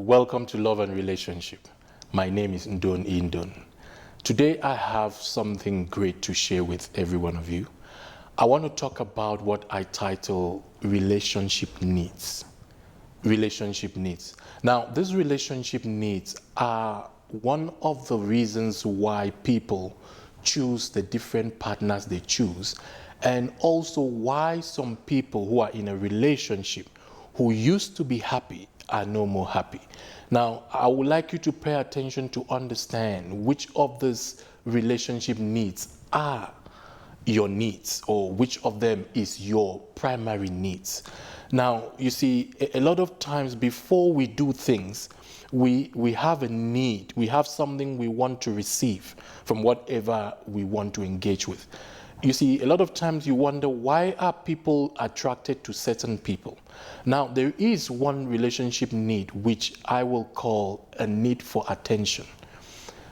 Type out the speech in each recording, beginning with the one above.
Welcome to Love and Relationship. My name is Ndon Indon. Today I have something great to share with every one of you. I want to talk about what I title relationship needs. Relationship needs. Now, these relationship needs are one of the reasons why people choose the different partners they choose, and also why some people who are in a relationship who used to be happy are no more happy. Now, I would like you to pay attention to understand which of these relationship needs are your needs, or which of them is your primary needs. Now, you see, a lot of times before we do things, we have a need, we have something we want to receive from whatever we want to engage with. You see, a lot of times you wonder, why are people attracted to certain people? Now, there is one relationship need which I will call a need for attention.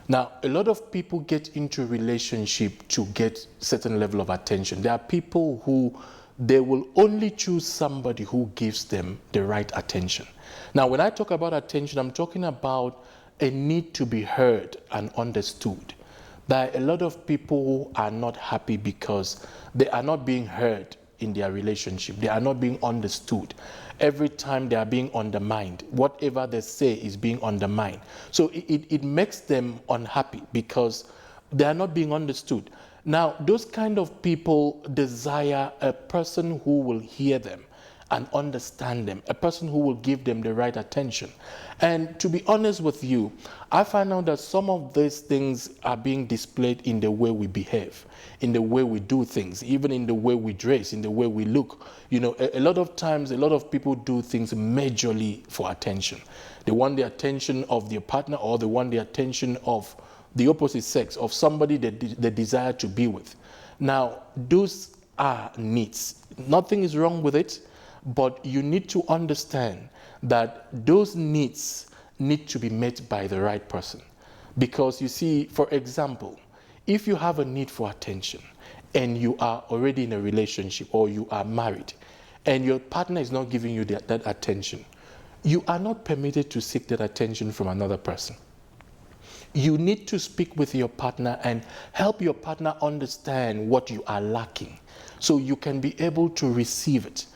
Now, a lot of people get into a relationship to get certain level of attention. There are people who they will only choose somebody who gives them the right attention. Now, when I talk about attention, I'm talking about a need to be heard and understood. There are a lot of people who are not happy because they are not being heard in their relationship. They are not being understood. Every time they are being undermined, whatever they say is being undermined. So it makes them unhappy because they are not being understood. Now, those kind of people desire a person who will hear them and understand them, a person who will give them the right attention. And to be honest with you, I find out that some of these things are being displayed in the way we behave, in the way we do things, even in the way we dress, in the way we look. You know, a lot of times, a lot of people do things majorly for attention. They want the attention of their partner, or they want the attention of the opposite sex, of somebody that they desire to be with. Now, those are needs. Nothing is wrong with it. But you need to understand that those needs need to be met by the right person. Because you see, for example, if you have a need for attention and you are already in a relationship or you are married and your partner is not giving you that attention, you are not permitted to seek that attention from another person. You need to speak with your partner and help your partner understand what you are lacking so you can be able to receive it.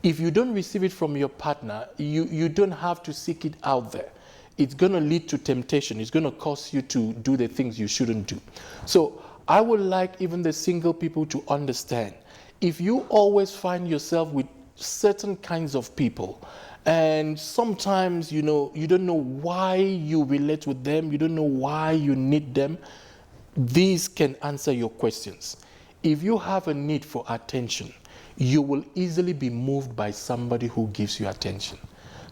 If you don't receive it from your partner, you don't have to seek it out there. It's going to lead to temptation. It's going to cause you to do the things you shouldn't do. So I would like even the single people to understand, if you always find yourself with certain kinds of people, and sometimes, you don't know why you relate with them, you don't know why you need them, these can answer your questions. If you have a need for attention, you will easily be moved by somebody who gives you attention,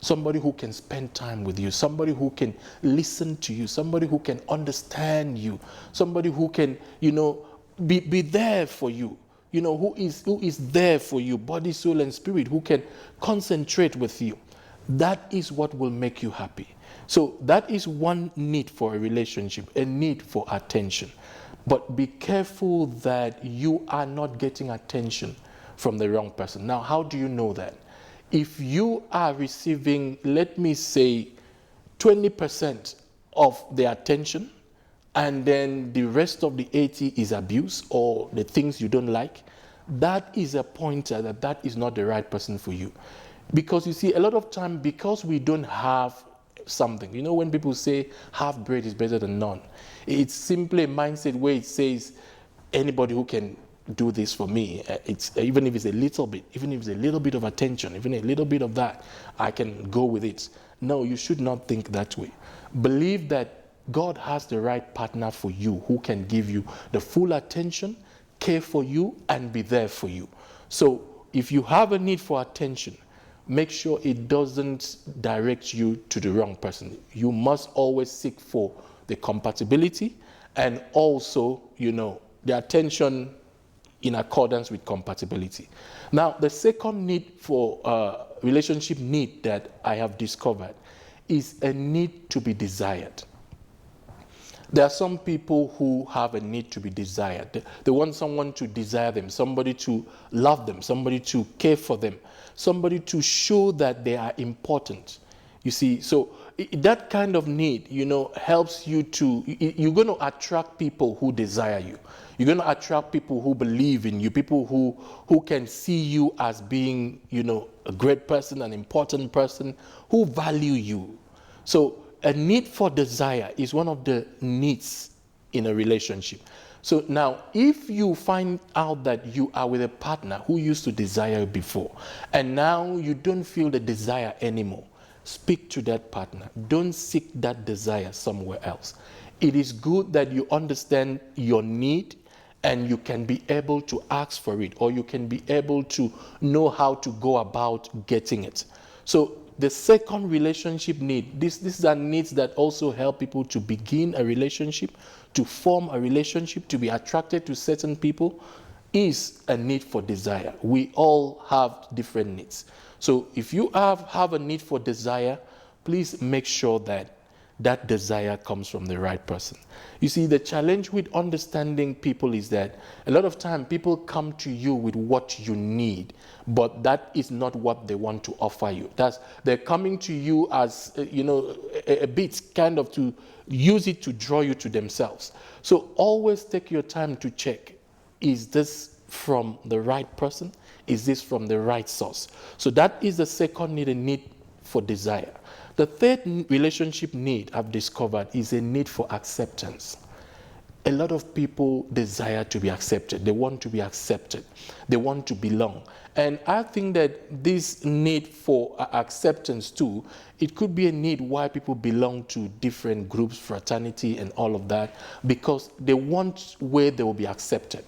somebody who can spend time with you, somebody who can listen to you, somebody who can understand you, somebody who can, be there for you, who is there for you, body, soul, and spirit, who can concentrate with you. That is what will make you happy. So that is one need for a relationship, a need for attention. But be careful that you are not getting attention from the wrong person. Now, how do you know that? If you are receiving, let me say, 20% of the attention, and then the rest of the 80 is abuse or the things you don't like, that is a pointer that is not the right person for you. Because you see, a lot of time, because we don't have something, when people say half bread is better than none, it's simply a mindset where it says anybody who can do this for me, it's even if it's a little bit, even if it's a little bit of attention, even a little bit of that, I can go with it. No, you should not think that way. Believe that God has the right partner for you who can give you the full attention, care for you, and be there for you. So if you have a need for attention, make sure it doesn't direct you to the wrong person. You must always seek for the compatibility and also, the attention in accordance with compatibility. Now, the second need for relationship need that I have discovered is a need to be desired. There are some people who have a need to be desired. They want someone to desire them, somebody to love them, somebody to care for them, somebody to show that they are important. You see, so that kind of need, helps you to, you're going to attract people who desire you. You're going to attract people who believe in you, people who can see you as being, a great person, an important person, who value you. So a need for desire is one of the needs in a relationship. So now, if you find out that you are with a partner who used to desire you before, and now you don't feel the desire anymore, speak to that partner. Don't seek that desire somewhere else. It is good that you understand your need and you can be able to ask for it, or you can be able to know how to go about getting it. So the second relationship need, these are needs that also help people to begin a relationship, to form a relationship, to be attracted to certain people, is a need for desire. We all have different needs. So if you have a need for desire, please make sure that that desire comes from the right person. You see, the challenge with understanding people is that a lot of time people come to you with what you need, but that is not what they want to offer you. They're coming to you as, a bit kind of to use it to draw you to themselves. So always take your time to check, is this from the right person? Is this from the right source? So that is the second need, a need for desire. The third relationship need I've discovered is a need for acceptance. A lot of people desire to be accepted. They want to be accepted. They want to belong. And I think that this need for acceptance too, it could be a need why people belong to different groups, fraternity and all of that, because they want where they will be accepted.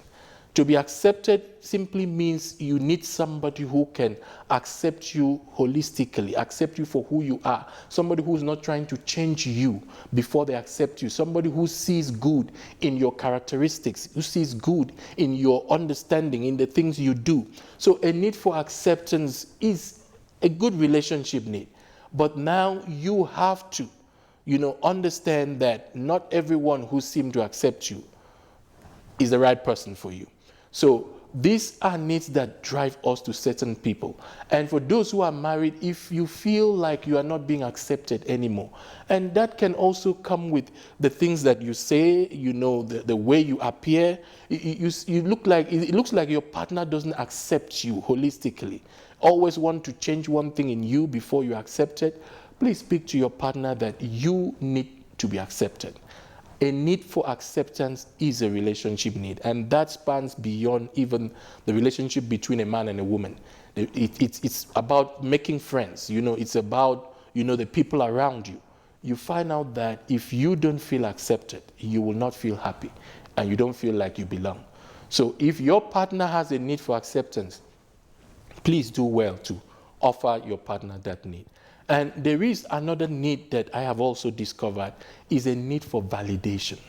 To be accepted simply means you need somebody who can accept you holistically, accept you for who you are, somebody who's not trying to change you before they accept you, somebody who sees good in your characteristics, who sees good in your understanding, in the things you do. So a need for acceptance is a good relationship need. But now you have to, understand that not everyone who seems to accept you is the right person for you. So these are needs that drive us to certain people. And for those who are married, if you feel like you are not being accepted anymore, and that can also come with the things that you say, the way you appear, it looks like your partner doesn't accept you holistically. Always want to change one thing in you before you accept it. Please speak to your partner that you need to be accepted. A need for acceptance is a relationship need, and that spans beyond even the relationship between a man and a woman. It's about making friends, it's about, the people around you. You find out that if you don't feel accepted, you will not feel happy, and you don't feel like you belong. So if your partner has a need for acceptance, please do well to offer your partner that need. And there is another need that I have also discovered, is a need for validation.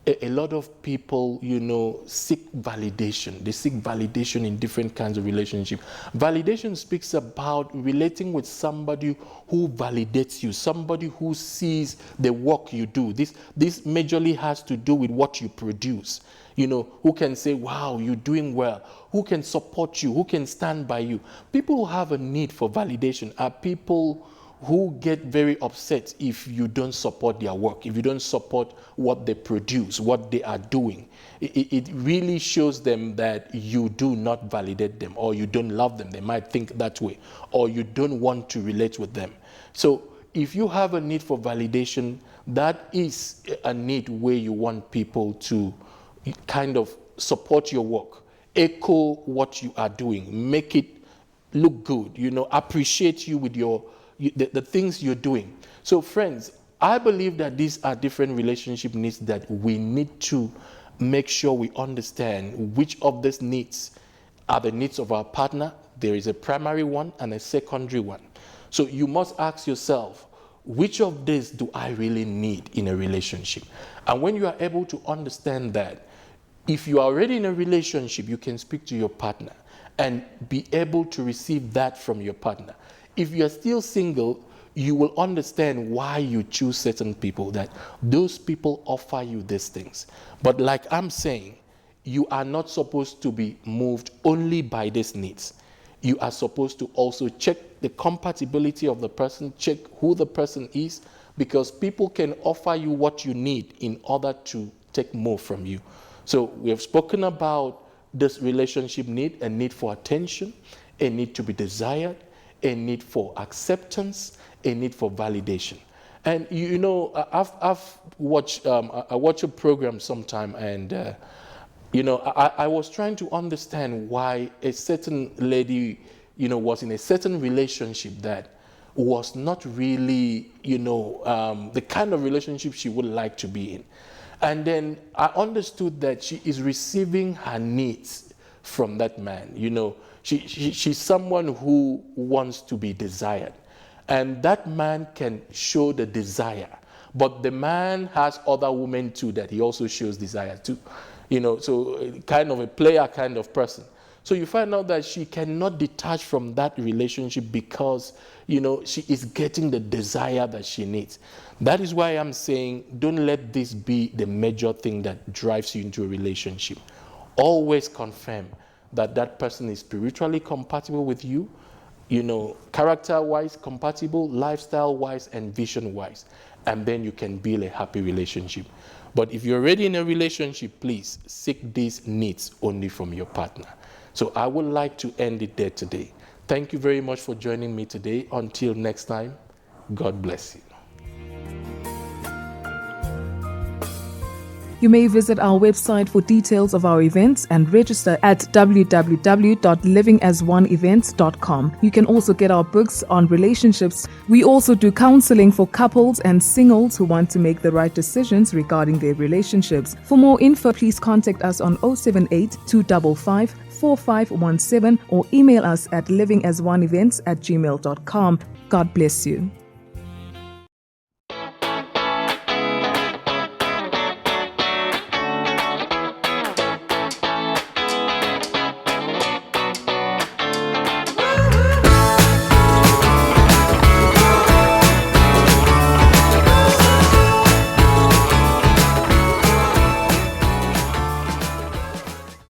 A lot of people, seek validation. They seek validation in different kinds of relationships. Validation speaks about relating with somebody who validates you, somebody who sees the work you do. This majorly has to do with what you produce. Who can say, wow, you're doing well, who can support you, who can stand by you. People who have a need for validation are people who get very upset if you don't support their work, if you don't support what they produce, what they are doing. It really shows them that you do not validate them, or you don't love them. They might think that way, or you don't want to relate with them. So if you have a need for validation, that is a need where you want people to kind of support your work, echo what you are doing, make it look good, appreciate you with the things you're doing. So friends, I believe that these are different relationship needs that we need to make sure we understand which of these needs are the needs of our partner. There is a primary one and a secondary one. So you must ask yourself, which of these do I really need in a relationship? And when you are able to understand that, if you are already in a relationship, you can speak to your partner and be able to receive that from your partner. If you are still single, you will understand why you choose certain people, that those people offer you these things. But like I'm saying, you are not supposed to be moved only by these needs. You are supposed to also check the compatibility of the person, check who the person is, because people can offer you what you need in order to take more from you. So we have spoken about this relationship need: a need for attention, a need to be desired, a need for acceptance, a need for validation. And you know, I've watched I watch a program sometime, and you know, I was trying to understand why a certain lady, you know, was in a certain relationship that was not really, you know, the kind of relationship she would like to be in. And then I understood that she is receiving her needs from that man. You know, she's someone who wants to be desired. And that man can show the desire. But the man has other women too that he also shows desire to. You know, so kind of a player kind of person. So you find out that she cannot detach from that relationship because, you know, she is getting the desire that she needs. That is why I'm saying, don't let this be the major thing that drives you into a relationship. Always confirm that that person is spiritually compatible with you, you know, character-wise compatible, lifestyle-wise, and vision-wise. And then you can build a happy relationship. But if you're already in a relationship, please seek these needs only from your partner. So I would like to end it there today. Thank you very much for joining me today. Until next time, God bless you. You may visit our website for details of our events and register at www.livingasoneevents.com. You can also get our books on relationships. We also do counseling for couples and singles who want to make the right decisions regarding their relationships. For more info, please contact us on 078 255 4517 or email us at livingasoneevents@gmail.com. God bless you.